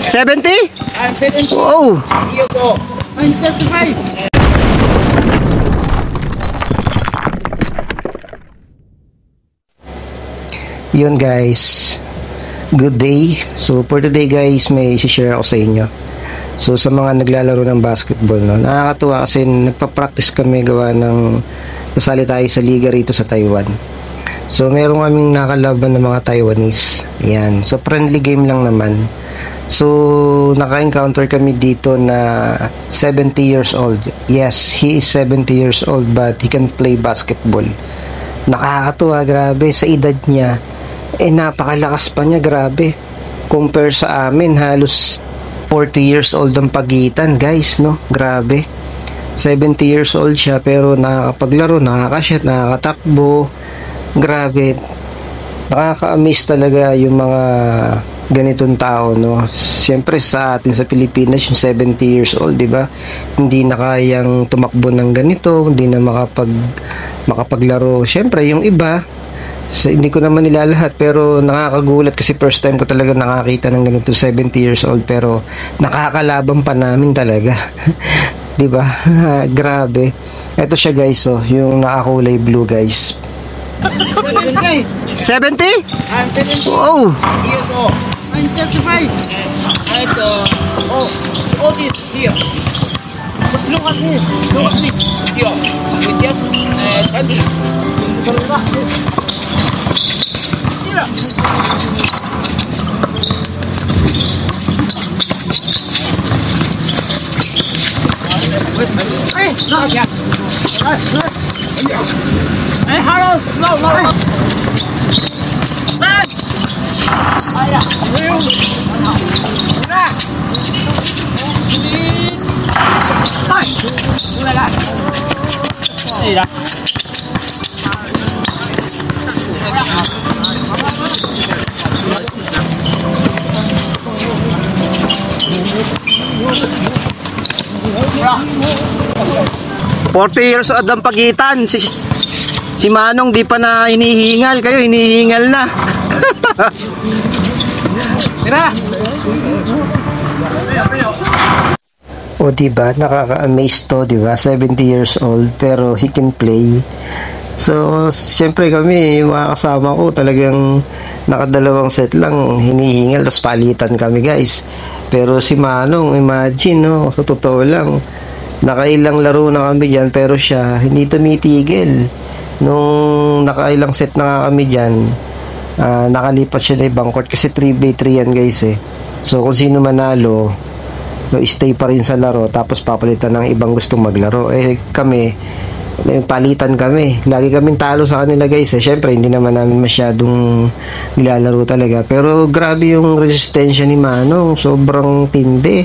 70? I'm 70 Oh. years old. I'm 35. Yun guys, good day. So for today guys, may share ako sa inyo. So sa mga naglalaro ng basketball, no, nakakatuwa kasi nagpa-practice kami gawa ng kasali tayo sa liga rito sa Taiwan. So meron kaming nakalaban ng mga Taiwanese. Ayan, so friendly game lang naman. So naka-encounter kami dito na 70 years old. Yes, he is 70 years old but he can play basketball. Nakakatuwa, grabe, sa edad niya napakalakas pa niya, grabe. Compare sa amin, halos 40 years old ang pagitan, guys, no? Grabe. 70 years old siya pero nakakapaglaro, nakakashot, nakakatakbo. Grabe. Nakaka-amaze talaga yung mga ganitong tao, no? Siyempre sa atin sa Pilipinas, yung 70 years old, di ba? Hindi na kayang tumakbo ng ganito, hindi na makapaglaro. Siyempre, yung iba, hindi ko naman nilalahat pero nakakagulat kasi first time ko talaga nakakita ng ganito, 70 years old pero nakakalaban pa namin talaga. 'Di ba? Grabe. Ito siya guys, oh, yung nakakulay blue guys. 70? I'm 70 Oh. years old. I'm 35. And all this here. Look at this. Look at this. Here. With this and 20. Hey, no, yeah. Hey, Harold, no. Hey, Hey, 40 years old ang pagitan. Si Manong di pa na hinihingal, kayo hinihingal na. Tira. O diba, nakaka-amaze to, diba? 70 years old pero he can play. So, siyempre kami, yung mga kasama ko, talagang nakadalawang set lang, hinihingal, tapos palitan kami guys. Pero si Manong, imagine, no, sa totoo lang, nakailang laro na kami dyan, pero siya, hindi tumitigil. Nung nakailang set na kami dyan, nakalipat siya na ibang court, kasi 3x3 yan guys eh. So, kung sino manalo, stay pa rin sa laro, tapos papalitan ng ibang gustong maglaro. Kami, palitan kami. Lagi kaming talo sa kanila guys. Syempre, hindi naman namin masyadong nilalaro talaga. Pero grabe yung resistensya ni Manong. Sobrang tindi.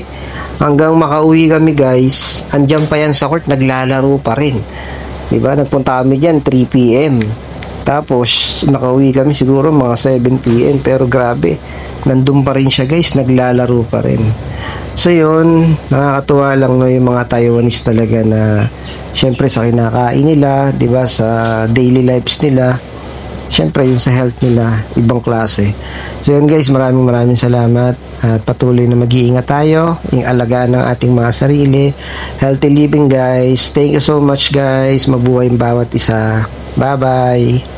Hanggang makauwi kami guys, andyan pa yan sa court, naglalaro pa rin. Diba? Nagpunta kami dyan, 3 PM. Tapos, nakauwi kami siguro mga 7 PM. Pero grabe, nandun pa rin siya guys, naglalaro pa rin. So yun, nakakatuwa lang no, yung mga Taiwanese talaga na syempre sa kinakain nila, 'di ba, sa daily lives nila. Syempre yung sa health nila, ibang klase. So yun guys, maraming salamat at patuloy na mag-iingat tayo, yung alagaan ng ating mga sarili. Healthy living guys. Thank you so much guys. Mabuhay ang bawat isa. Bye-bye.